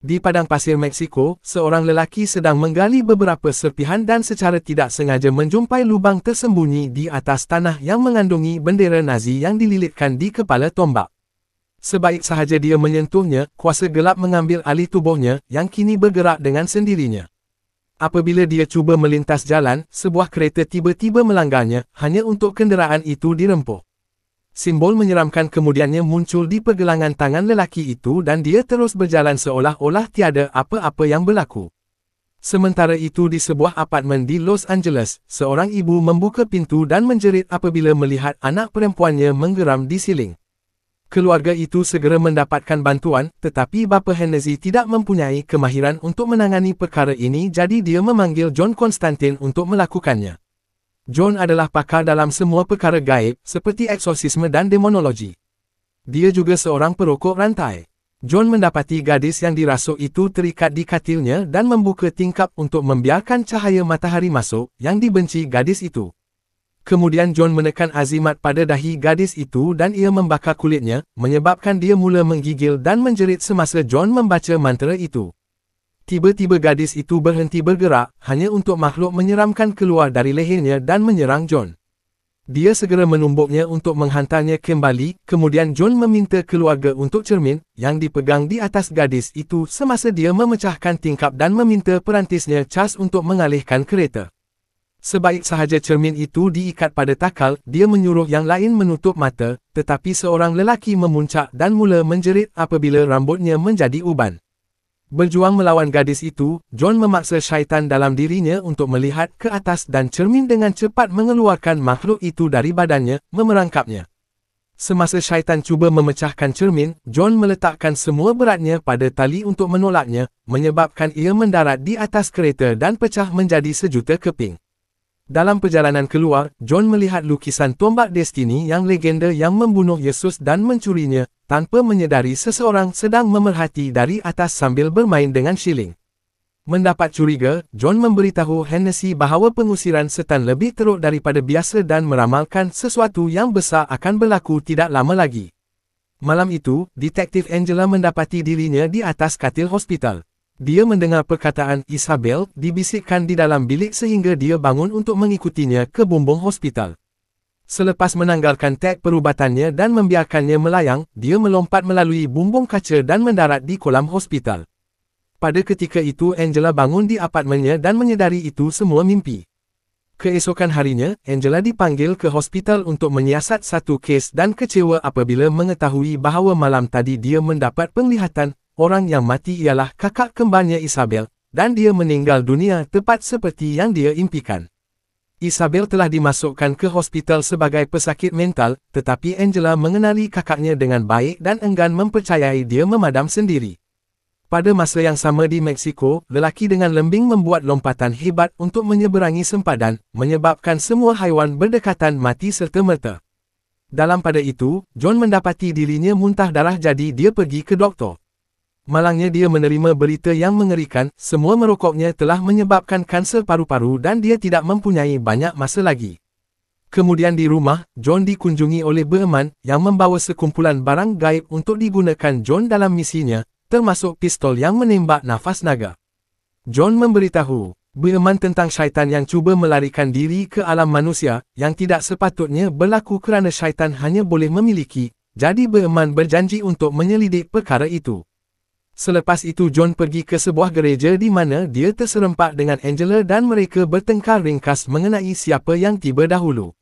Di padang pasir Meksiko, seorang lelaki sedang menggali beberapa serpihan dan secara tidak sengaja menjumpai lubang tersembunyi di atas tanah yang mengandungi bendera Nazi yang dililitkan di kepala tombak. Sebaik sahaja dia menyentuhnya, kuasa gelap mengambil alih tubuhnya, yang kini bergerak dengan sendirinya. Apabila dia cuba melintas jalan, sebuah kereta tiba-tiba melanggarnya, hanya untuk kenderaan itu dirempuh. Simbol menyeramkan kemudiannya muncul di pergelangan tangan lelaki itu dan dia terus berjalan seolah-olah tiada apa-apa yang berlaku. Sementara itu di sebuah apartemen di Los Angeles, seorang ibu membuka pintu dan menjerit apabila melihat anak perempuannya menggeram di siling. Keluarga itu segera mendapatkan bantuan, tetapi bapa Hennessy tidak mempunyai kemahiran untuk menangani perkara ini jadi dia memanggil John Constantine untuk melakukannya. John adalah pakar dalam semua perkara gaib, seperti eksorsisme dan demonologi. Dia juga seorang perokok rantai. John mendapati gadis yang dirasuk itu terikat di katilnya dan membuka tingkap untuk membiarkan cahaya matahari masuk, yang dibenci gadis itu. Kemudian John menekan azimat pada dahi gadis itu dan ia membakar kulitnya, menyebabkan dia mula menggigil dan menjerit semasa John membaca mantra itu. Tiba-tiba gadis itu berhenti bergerak, hanya untuk makhluk menyeramkan keluar dari lehernya dan menyerang John. Dia segera menumbuknya untuk menghantarnya kembali, kemudian John meminta keluarga untuk cermin, yang dipegang di atas gadis itu semasa dia memecahkan tingkap dan meminta perantisnya Charles untuk mengalihkan kereta. Sebaik sahaja cermin itu diikat pada takal, dia menyuruh yang lain menutup mata, tetapi seorang lelaki memuncak dan mula menjerit apabila rambutnya menjadi uban. Berjuang melawan gadis itu, John memaksa syaitan dalam dirinya untuk melihat ke atas dan cermin dengan cepat mengeluarkan makhluk itu dari badannya, memerangkapnya. Semasa syaitan cuba memecahkan cermin, John meletakkan semua beratnya pada tali untuk menolaknya, menyebabkan ia mendarat di atas kereta dan pecah menjadi sejuta keping. Dalam perjalanan keluar, John melihat lukisan tombak Destiny yang legenda yang membunuh Yesus dan mencurinya, tanpa menyedari seseorang sedang memerhati dari atas sambil bermain dengan shilling. Mendapat curiga, John memberitahu Hennessy bahawa pengusiran setan lebih teruk daripada biasa dan meramalkan sesuatu yang besar akan berlaku tidak lama lagi. Malam itu, Detektif Angela mendapati dirinya di atas katil hospital. Dia mendengar perkataan Isabel dibisikkan di dalam bilik sehingga dia bangun untuk mengikutinya ke bumbung hospital. Selepas menanggalkan tag perubatannya dan membiarkannya melayang, dia melompat melalui bumbung kaca dan mendarat di kolam hospital. Pada ketika itu Angela bangun di apartemennya dan menyedari itu semua mimpi. Keesokan harinya, Angela dipanggil ke hospital untuk menyiasat satu kes dan kecewa apabila mengetahui bahawa malam tadi dia mendapat penglihatan. Orang yang mati ialah kakak kembarnya Isabel, dan dia meninggal dunia tepat seperti yang dia impikan. Isabel telah dimasukkan ke hospital sebagai pesakit mental, tetapi Angela mengenali kakaknya dengan baik dan enggan mempercayai dia memadam sendiri. Pada masa yang sama di Meksiko, lelaki dengan lembing membuat lompatan hebat untuk menyeberangi sempadan, menyebabkan semua haiwan berdekatan mati serta-merta. Dalam pada itu, John mendapati dirinya muntah darah jadi dia pergi ke doktor. Malangnya dia menerima berita yang mengerikan, semua merokoknya telah menyebabkan kanser paru-paru dan dia tidak mempunyai banyak masa lagi. Kemudian di rumah, John dikunjungi oleh Beeman, yang membawa sekumpulan barang gaib untuk digunakan John dalam misinya, termasuk pistol yang menembak nafas naga. John memberitahu Beeman tentang syaitan yang cuba melarikan diri ke alam manusia, yang tidak sepatutnya berlaku kerana syaitan hanya boleh memiliki, jadi Beeman berjanji untuk menyelidik perkara itu. Selepas itu John pergi ke sebuah gereja di mana dia terserempak dengan Angela dan mereka bertengkar ringkas mengenai siapa yang tiba dahulu.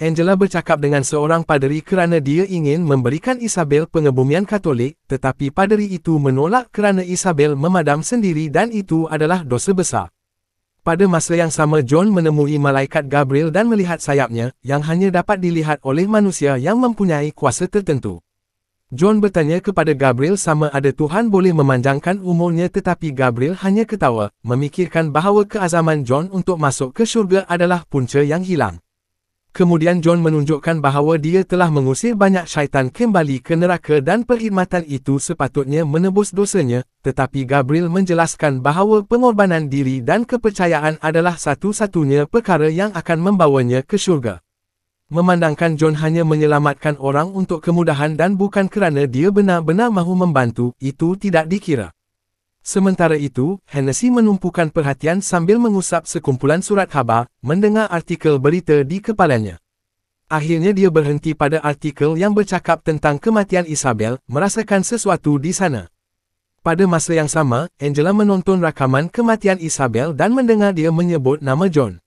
Angela bercakap dengan seorang paderi kerana dia ingin memberikan Isabel pengebumian Katolik, tetapi paderi itu menolak kerana Isabel memadam sendiri dan itu adalah dosa besar. Pada masa yang sama John menemui malaikat Gabriel dan melihat sayapnya, yang hanya dapat dilihat oleh manusia yang mempunyai kuasa tertentu. John bertanya kepada Gabriel sama ada Tuhan boleh memanjangkan umurnya tetapi Gabriel hanya ketawa, memikirkan bahawa keazaman John untuk masuk ke syurga adalah punca yang hilang. Kemudian John menunjukkan bahawa dia telah mengusir banyak syaitan kembali ke neraka dan perkhidmatan itu sepatutnya menebus dosanya, tetapi Gabriel menjelaskan bahawa pengorbanan diri dan kepercayaan adalah satu-satunya perkara yang akan membawanya ke syurga. Memandangkan John hanya menyelamatkan orang untuk kemudahan dan bukan kerana dia benar-benar mahu membantu, itu tidak dikira. Sementara itu, Hennessy menumpukan perhatian sambil mengusap sekumpulan surat khabar, mendengar artikel berita di kepalanya. Akhirnya dia berhenti pada artikel yang bercakap tentang kematian Isabel, merasakan sesuatu di sana. Pada masa yang sama, Angela menonton rakaman kematian Isabel dan mendengar dia menyebut nama John.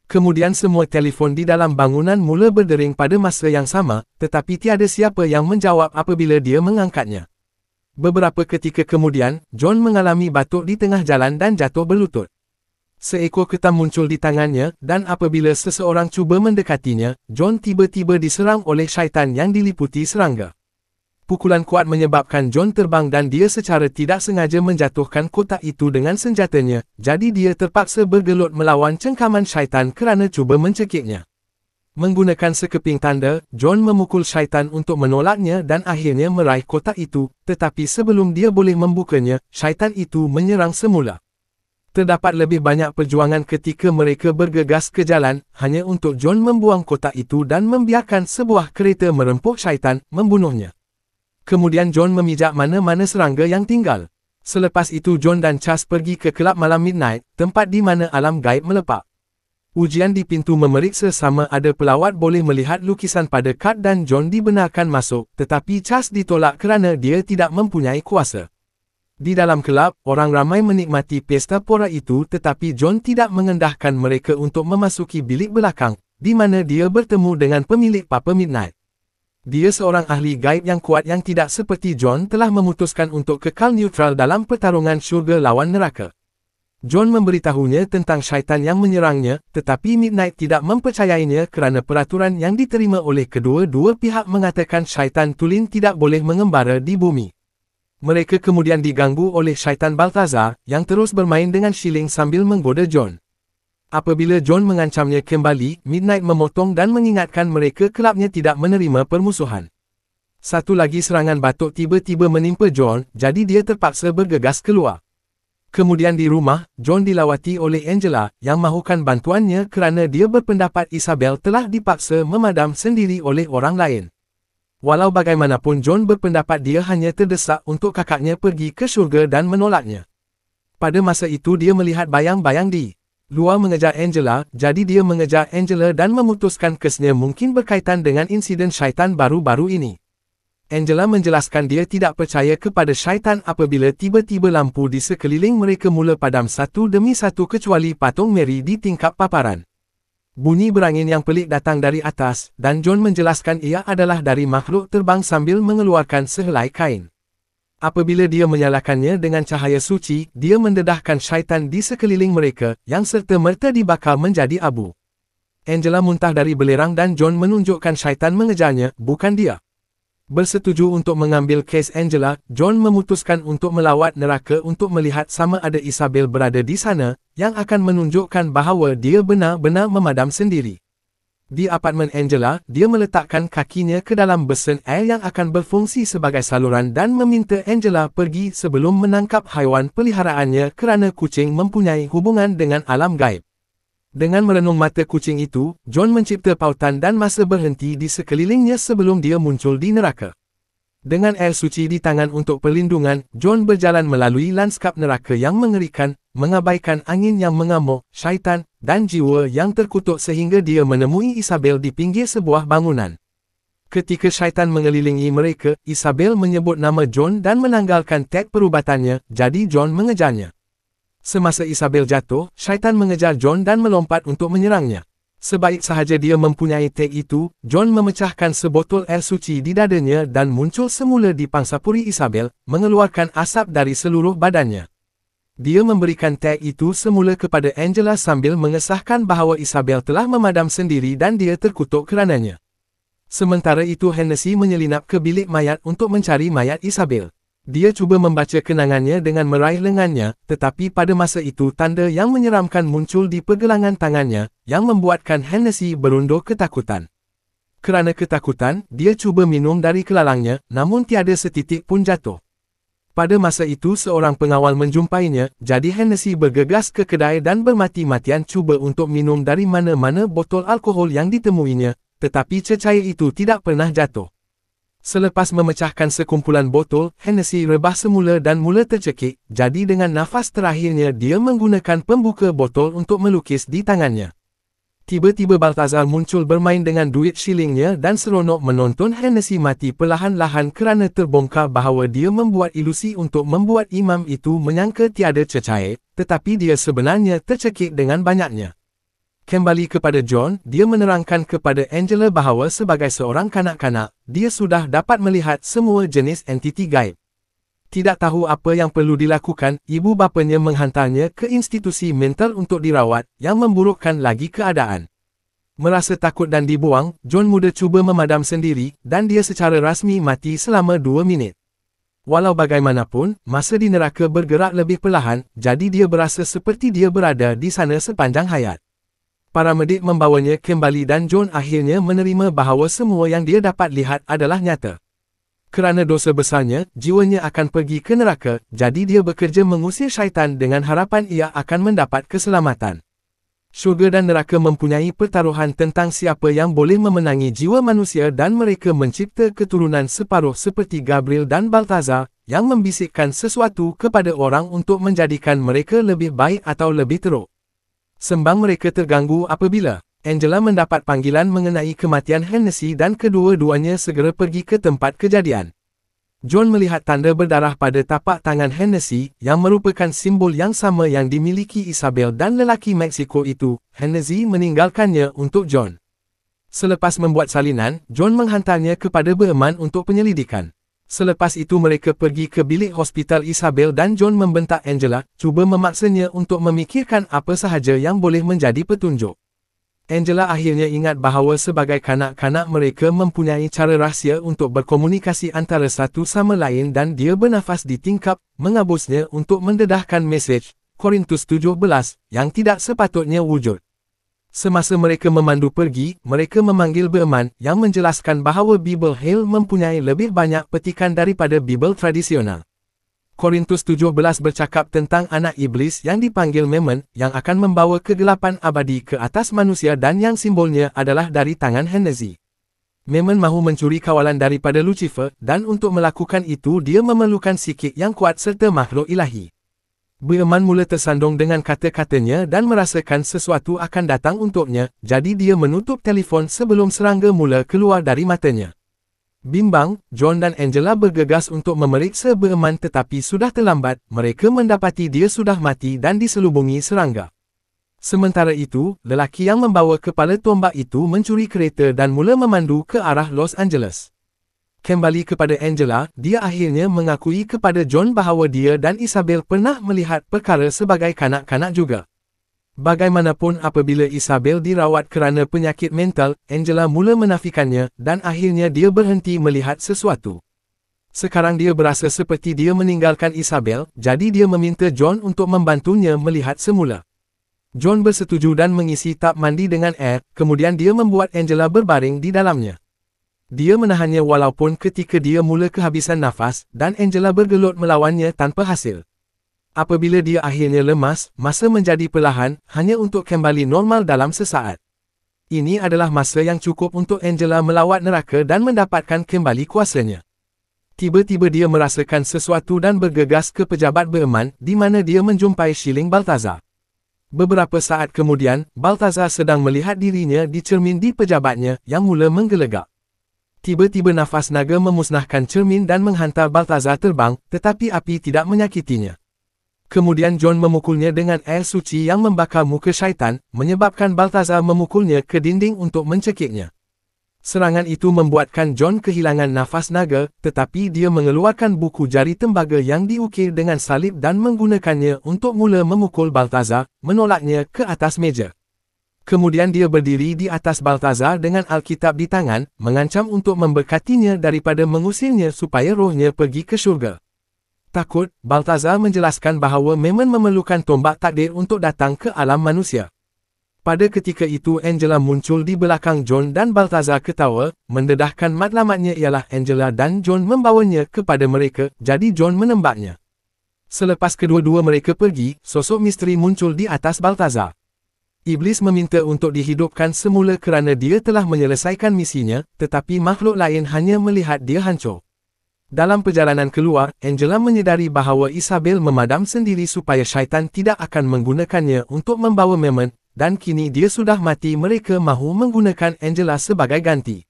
Kemudian semua telefon di dalam bangunan mula berdering pada masa yang sama, tetapi tiada siapa yang menjawab apabila dia mengangkatnya. Beberapa ketika kemudian, John mengalami batuk di tengah jalan dan jatuh berlutut. Seekor ketam muncul di tangannya, dan apabila seseorang cuba mendekatinya, John tiba-tiba diserang oleh syaitan yang diliputi serangga. Pukulan kuat menyebabkan John terbang dan dia secara tidak sengaja menjatuhkan kotak itu dengan senjatanya, jadi dia terpaksa bergelut melawan cengkaman syaitan kerana cuba mencekiknya. Menggunakan sekeping tanda, John memukul syaitan untuk menolaknya dan akhirnya meraih kotak itu, tetapi sebelum dia boleh membukanya, syaitan itu menyerang semula. Terdapat lebih banyak perjuangan ketika mereka bergegas ke jalan, hanya untuk John membuang kotak itu dan membiarkan sebuah kereta merempuk syaitan, membunuhnya. Kemudian John memijak mana-mana serangga yang tinggal. Selepas itu John dan Chas pergi ke kelab malam Midnight, tempat di mana alam gaib melepak. Ujian di pintu memeriksa sama ada pelawat boleh melihat lukisan pada kad dan John dibenarkan masuk, tetapi Chas ditolak kerana dia tidak mempunyai kuasa. Di dalam kelab, orang ramai menikmati pesta pora itu tetapi John tidak mengendahkan mereka untuk memasuki bilik belakang, di mana dia bertemu dengan pemilik Papa Midnight. Dia seorang ahli gaib yang kuat yang tidak seperti John telah memutuskan untuk kekal neutral dalam pertarungan syurga lawan neraka. John memberitahunya tentang syaitan yang menyerangnya, tetapi Midnight tidak mempercayainya kerana peraturan yang diterima oleh kedua-dua pihak mengatakan syaitan tulen tidak boleh mengembara di bumi. Mereka kemudian diganggu oleh syaitan Balthazar, yang terus bermain dengan shilling sambil menggoda John. Apabila John mengancamnya kembali, Midnight memotong dan mengingatkan mereka kelabnya tidak menerima permusuhan. Satu lagi serangan batuk tiba-tiba menimpa John, jadi dia terpaksa bergegas keluar. Kemudian di rumah, John dilawati oleh Angela, yang mahukan bantuannya kerana dia berpendapat Isabel telah dipaksa memadam sendiri oleh orang lain. Walau bagaimanapun John berpendapat dia hanya terdesak untuk kakaknya pergi ke syurga dan menolaknya. Pada masa itu dia melihat bayang-bayang di luar mengejar Angela, jadi dia mengejar Angela dan memutuskan kesnya mungkin berkaitan dengan insiden syaitan baru-baru ini. Angela menjelaskan dia tidak percaya kepada syaitan apabila tiba-tiba lampu di sekeliling mereka mula padam satu demi satu kecuali patung Mary di tingkap paparan. Bunyi berangin yang pelik datang dari atas, dan John menjelaskan ia adalah dari makhluk terbang sambil mengeluarkan sehelai kain. Apabila dia menyalakannya dengan cahaya suci, dia mendedahkan syaitan di sekeliling mereka, yang serta-merta dibakar menjadi abu. Angela muntah dari belerang dan John menunjukkan syaitan mengejarnya, bukan dia. Bersetuju untuk mengambil kes Angela, John memutuskan untuk melawat neraka untuk melihat sama ada Isabel berada di sana, yang akan menunjukkan bahawa dia benar-benar memadam sendiri. Di apartmen Angela, dia meletakkan kakinya ke dalam besen air yang akan berfungsi sebagai saluran dan meminta Angela pergi sebelum menangkap haiwan peliharaannya kerana kucing mempunyai hubungan dengan alam gaib. Dengan merenung mata kucing itu, John mencipta pautan dan masa berhenti di sekelilingnya sebelum dia muncul di neraka. Dengan air suci di tangan untuk perlindungan, John berjalan melalui lanskap neraka yang mengerikan, mengabaikan angin yang mengamuk, syaitan, dan jiwa yang terkutuk sehingga dia menemui Isabel di pinggir sebuah bangunan. Ketika syaitan mengelilingi mereka, Isabel menyebut nama John dan menanggalkan tag perubatannya, jadi John mengejarnya. Semasa Isabel jatuh, syaitan mengejar John dan melompat untuk menyerangnya. Sebaik sahaja dia mempunyai tag itu, John memecahkan sebotol air suci di dadanya dan muncul semula di pangsapuri Isabel, mengeluarkan asap dari seluruh badannya. Dia memberikan tag itu semula kepada Angela sambil mengesahkan bahawa Isabel telah memadam sendiri dan dia terkutuk kerananya. Sementara itu Hennessy menyelinap ke bilik mayat untuk mencari mayat Isabel. Dia cuba membaca kenangannya dengan meraih lengannya, tetapi pada masa itu tanda yang menyeramkan muncul di pergelangan tangannya, yang membuatkan Hennessy berundur ketakutan. Kerana ketakutan, dia cuba minum dari kelalangnya, namun tiada setitik pun jatuh. Pada masa itu seorang pengawal menjumpainya, jadi Hennessy bergegas ke kedai dan bermati-matian cuba untuk minum dari mana-mana botol alkohol yang ditemuinya, tetapi cecair itu tidak pernah jatuh. Selepas memecahkan sekumpulan botol, Hennessy rebah semula dan mula tercekik, jadi dengan nafas terakhirnya dia menggunakan pembuka botol untuk melukis di tangannya. Tiba-tiba Balthazar muncul bermain dengan duit shillingnya dan seronok menonton Hennessy mati perlahan-lahan kerana terbongkar bahawa dia membuat ilusi untuk membuat imam itu menyangka tiada cecair, tetapi dia sebenarnya tercekik dengan banyaknya. Kembali kepada John, dia menerangkan kepada Angela bahawa sebagai seorang kanak-kanak, dia sudah dapat melihat semua jenis entiti gaib. Tidak tahu apa yang perlu dilakukan, ibu bapanya menghantarnya ke institusi mental untuk dirawat, yang memburukkan lagi keadaan. Merasa takut dan dibuang, John muda cuba memadam sendiri, dan dia secara rasmi mati selama 2 minit. Walau bagaimanapun, masa di neraka bergerak lebih perlahan, jadi dia berasa seperti dia berada di sana sepanjang hayat. Para medik membawanya kembali dan John akhirnya menerima bahawa semua yang dia dapat lihat adalah nyata. Kerana dosa besarnya, jiwanya akan pergi ke neraka, jadi dia bekerja mengusir syaitan dengan harapan ia akan mendapat keselamatan. Syurga dan neraka mempunyai pertaruhan tentang siapa yang boleh memenangi jiwa manusia dan mereka mencipta keturunan separuh seperti Gabriel dan Balthazar, yang membisikkan sesuatu kepada orang untuk menjadikan mereka lebih baik atau lebih teruk. Sembang mereka terganggu apabila Angela mendapat panggilan mengenai kematian Hennessy dan kedua-duanya segera pergi ke tempat kejadian. John melihat tanda berdarah pada tapak tangan Hennessy, yang merupakan simbol yang sama yang dimiliki Isabel dan lelaki Meksiko itu. Hennessy meninggalkannya untuk John. Selepas membuat salinan, John menghantarnya kepada Berman untuk penyelidikan. Selepas itu mereka pergi ke bilik hospital Isabel dan John membentak Angela, cuba memaksanya untuk memikirkan apa sahaja yang boleh menjadi petunjuk. Angela akhirnya ingat bahawa sebagai kanak-kanak mereka mempunyai cara rahsia untuk berkomunikasi antara satu sama lain dan dia bernafas di tingkap, mengabusnya untuk mendedahkan mesej, Korintus 17, yang tidak sepatutnya wujud. Semasa mereka memandu pergi, mereka memanggil Berman, yang menjelaskan bahawa Bibel Hale mempunyai lebih banyak petikan daripada Bibel tradisional. Korintus 17 bercakap tentang anak iblis yang dipanggil Mammon, yang akan membawa kegelapan abadi ke atas manusia dan yang simbolnya adalah dari tangan Hennessy. Mammon mahu mencuri kawalan daripada Lucifer, dan untuk melakukan itu dia memerlukan sikit yang kuat serta makhluk ilahi. Berman mula tersandung dengan kata-katanya dan merasakan sesuatu akan datang untuknya, jadi dia menutup telefon sebelum serangga mula keluar dari matanya. Bimbang, John dan Angela bergegas untuk memeriksa Berman tetapi sudah terlambat, mereka mendapati dia sudah mati dan diselubungi serangga. Sementara itu, lelaki yang membawa kepala tombak itu mencuri kereta dan mula memandu ke arah Los Angeles. Kembali kepada Angela, dia akhirnya mengakui kepada John bahawa dia dan Isabel pernah melihat perkara sebagai kanak-kanak juga. Bagaimanapun apabila Isabel dirawat kerana penyakit mental, Angela mula menafikannya, dan akhirnya dia berhenti melihat sesuatu. Sekarang dia berasa seperti dia meninggalkan Isabel, jadi dia meminta John untuk membantunya melihat semula. John bersetuju dan mengisi tap mandi dengan air, kemudian dia membuat Angela berbaring di dalamnya. Dia menahannya walaupun ketika dia mula kehabisan nafas, dan Angela bergelut melawannya tanpa hasil. Apabila dia akhirnya lemas, masa menjadi perlahan, hanya untuk kembali normal dalam sesaat. Ini adalah masa yang cukup untuk Angela melawat neraka dan mendapatkan kembali kuasanya. Tiba-tiba dia merasakan sesuatu dan bergegas ke pejabat Berman, di mana dia menjumpai shilling Balthazar. Beberapa saat kemudian, Balthazar sedang melihat dirinya di cermin di pejabatnya, yang mula menggelegak. Tiba-tiba nafas naga memusnahkan cermin dan menghantar Balthazar terbang, tetapi api tidak menyakitinya. Kemudian John memukulnya dengan air suci yang membakar muka syaitan, menyebabkan Balthazar memukulnya ke dinding untuk mencekiknya. Serangan itu membuatkan John kehilangan nafas naga, tetapi dia mengeluarkan buku jari tembaga yang diukir dengan salib dan menggunakannya untuk mula memukul Balthazar, menolaknya ke atas meja. Kemudian dia berdiri di atas Balthazar dengan Alkitab di tangan, mengancam untuk memberkatinya daripada mengusirnya supaya rohnya pergi ke syurga. Takut, Balthazar menjelaskan bahawa Mammon memerlukan tombak takdir untuk datang ke alam manusia. Pada ketika itu Angela muncul di belakang John dan Balthazar ketawa, mendedahkan matlamatnya ialah Angela dan John membawanya kepada mereka, jadi John menembaknya. Selepas kedua-dua mereka pergi, sosok misteri muncul di atas Balthazar. Iblis meminta untuk dihidupkan semula kerana dia telah menyelesaikan misinya, tetapi makhluk lain hanya melihat dia hancur. Dalam perjalanan keluar, Angela menyedari bahawa Isabel memadam sendiri supaya syaitan tidak akan menggunakannya untuk membawa Mammon, dan kini dia sudah mati. Mereka mahu menggunakan Angela sebagai ganti.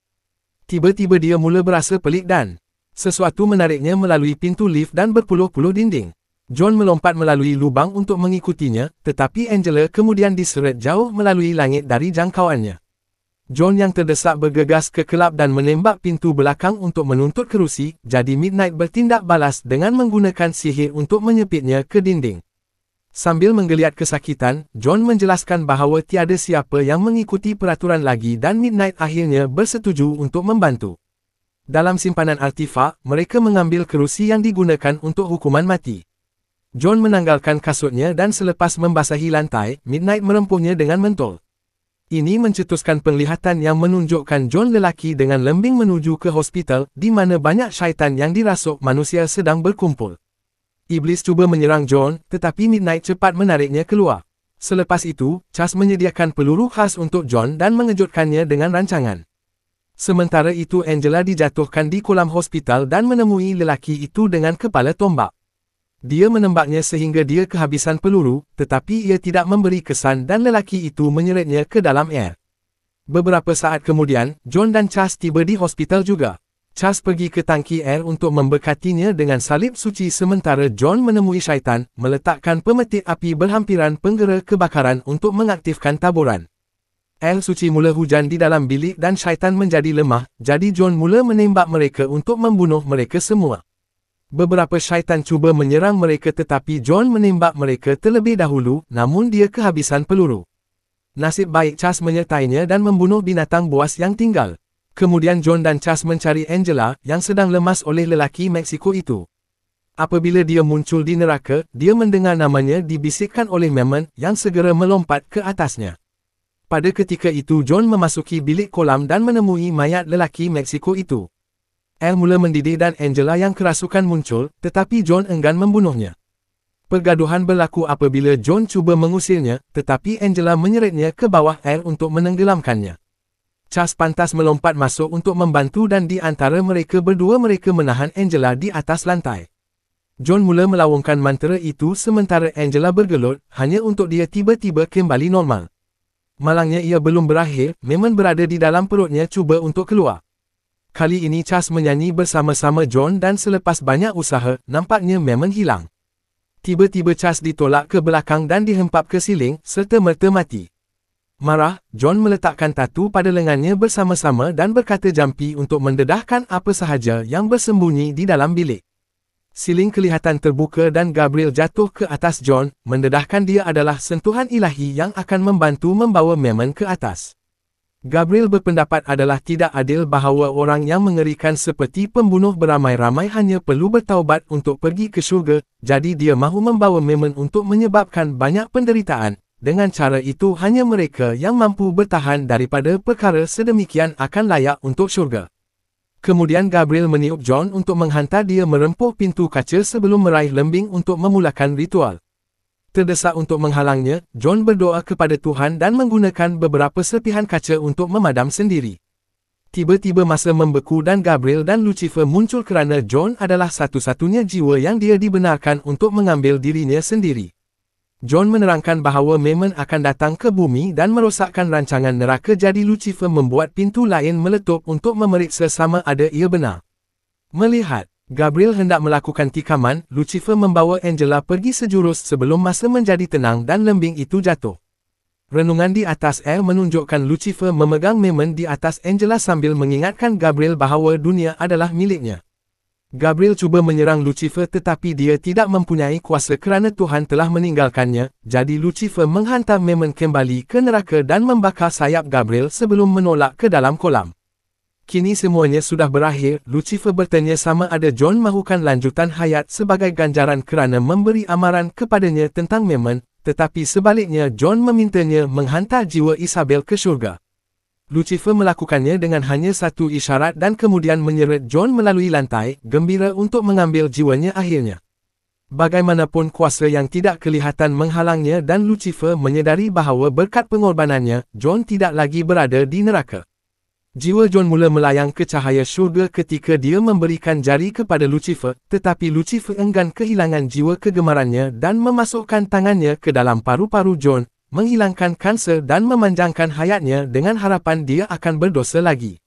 Tiba-tiba dia mula berasa pelik dan sesuatu menariknya melalui pintu lift dan berpuluh-puluh dinding. John melompat melalui lubang untuk mengikutinya, tetapi Angela kemudian diseret jauh melalui langit dari jangkauannya. John yang terdesak bergegas ke kelab dan menembak pintu belakang untuk menuntut kerusi, jadi Midnight bertindak balas dengan menggunakan sihir untuk menyepitnya ke dinding. Sambil menggeliat kesakitan, John menjelaskan bahawa tiada siapa yang mengikuti peraturan lagi dan Midnight akhirnya bersetuju untuk membantu. Dalam simpanan artifak, mereka mengambil kerusi yang digunakan untuk hukuman mati. John menanggalkan kasutnya dan selepas membasahi lantai, Midnight merempuhnya dengan mentol. Ini mencetuskan penglihatan yang menunjukkan John lelaki dengan lembing menuju ke hospital, di mana banyak syaitan yang dirasuk manusia sedang berkumpul. Iblis cuba menyerang John, tetapi Midnight cepat menariknya keluar. Selepas itu, Chas menyediakan peluru khas untuk John dan mengejutkannya dengan rancangan. Sementara itu Angela dijatuhkan di kolam hospital dan menemui lelaki itu dengan kepala tombak. Dia menembaknya sehingga dia kehabisan peluru, tetapi ia tidak memberi kesan dan lelaki itu menyeretnya ke dalam air. Beberapa saat kemudian, John dan Chas tiba di hospital juga. Chas pergi ke tangki air untuk memberkatinya dengan salib suci sementara John menemui syaitan, meletakkan pemetik api berhampiran penggera kebakaran untuk mengaktifkan taburan. Air suci mula hujan di dalam bilik dan syaitan menjadi lemah, jadi John mula menembak mereka untuk membunuh mereka semua. Beberapa syaitan cuba menyerang mereka tetapi John menembak mereka terlebih dahulu, namun dia kehabisan peluru. Nasib baik Chas menyertainya dan membunuh binatang buas yang tinggal. Kemudian John dan Chas mencari Angela, yang sedang lemas oleh lelaki Meksiko itu. Apabila dia muncul di neraka, dia mendengar namanya dibisikkan oleh Mammon, yang segera melompat ke atasnya. Pada ketika itu John memasuki bilik kolam dan menemui mayat lelaki Meksiko itu. Air mula mendidih dan Angela yang kerasukan muncul, tetapi John enggan membunuhnya. Pergaduhan berlaku apabila John cuba mengusirnya, tetapi Angela menyeretnya ke bawah air untuk menenggelamkannya. Chas pantas melompat masuk untuk membantu dan di antara mereka berdua mereka menahan Angela di atas lantai. John mula melawungkan mantra itu sementara Angela bergelut, hanya untuk dia tiba-tiba kembali normal. Malangnya ia belum berakhir, Mammon berada di dalam perutnya cuba untuk keluar. Kali ini Chas menyanyi bersama-sama John dan selepas banyak usaha, nampaknya Mammon hilang. Tiba-tiba Chas ditolak ke belakang dan dihempap ke siling, serta-merta mati. Marah, John meletakkan tatu pada lengannya bersama-sama dan berkata jampi untuk mendedahkan apa sahaja yang bersembunyi di dalam bilik. Siling kelihatan terbuka dan Gabriel jatuh ke atas John, mendedahkan dia adalah sentuhan ilahi yang akan membantu membawa Mammon ke atas. Gabriel berpendapat adalah tidak adil bahawa orang yang mengerikan seperti pembunuh beramai-ramai hanya perlu bertaubat untuk pergi ke syurga, jadi dia mahu membawa Mammon untuk menyebabkan banyak penderitaan. Dengan cara itu hanya mereka yang mampu bertahan daripada perkara sedemikian akan layak untuk syurga. Kemudian Gabriel meniup John untuk menghantar dia merempuh pintu kaca sebelum meraih lembing untuk memulakan ritual. Terdesak untuk menghalangnya, John berdoa kepada Tuhan dan menggunakan beberapa serpihan kaca untuk memadam sendiri. Tiba-tiba masa membeku dan Gabriel dan Lucifer muncul kerana John adalah satu-satunya jiwa yang dia dibenarkan untuk mengambil dirinya sendiri. John menerangkan bahawa Mammon akan datang ke bumi dan merosakkan rancangan neraka jadi Lucifer membuat pintu lain meletup untuk memeriksa sama ada ia benar. Melihat Gabriel hendak melakukan tikaman, Lucifer membawa Angela pergi sejurus sebelum masa menjadi tenang dan lembing itu jatuh. Renungan di atas air menunjukkan Lucifer memegang Mammon di atas Angela sambil mengingatkan Gabriel bahawa dunia adalah miliknya. Gabriel cuba menyerang Lucifer tetapi dia tidak mempunyai kuasa kerana Tuhan telah meninggalkannya, jadi Lucifer menghantar Mammon kembali ke neraka dan membakar sayap Gabriel sebelum menolak ke dalam kolam. Kini semuanya sudah berakhir, Lucifer bertanya sama ada John mahukan lanjutan hayat sebagai ganjaran kerana memberi amaran kepadanya tentang Mammon, tetapi sebaliknya John memintanya menghantar jiwa Isabel ke syurga. Lucifer melakukannya dengan hanya satu isyarat dan kemudian menyeret John melalui lantai, gembira untuk mengambil jiwanya akhirnya. Bagaimanapun kuasa yang tidak kelihatan menghalangnya dan Lucifer menyedari bahawa berkat pengorbanannya, John tidak lagi berada di neraka. Jiwa John mula melayang ke cahaya syurga ketika dia memberikan jari kepada Lucifer, tetapi Lucifer enggan kehilangan jiwa kegemarannya dan memasukkan tangannya ke dalam paru-paru John, menghilangkan kanser dan memanjangkan hayatnya dengan harapan dia akan berdosa lagi.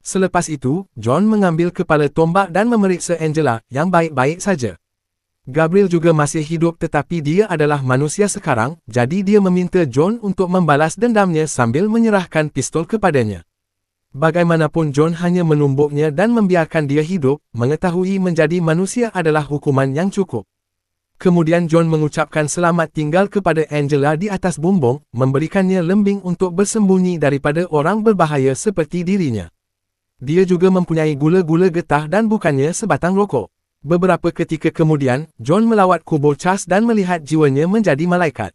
Selepas itu, John mengambil kepala tombak dan memeriksa Angela, yang baik-baik saja. Gabriel juga masih hidup tetapi dia adalah manusia sekarang, jadi dia meminta John untuk membalas dendamnya sambil menyerahkan pistol kepadanya. Bagaimanapun John hanya menumbuknya dan membiarkan dia hidup, mengetahui menjadi manusia adalah hukuman yang cukup. Kemudian John mengucapkan selamat tinggal kepada Angela di atas bumbung, memberikannya lembing untuk bersembunyi daripada orang berbahaya seperti dirinya. Dia juga mempunyai gula-gula getah dan bukannya sebatang rokok. Beberapa ketika kemudian, John melawat kubur Charles dan melihat jiwanya menjadi malaikat.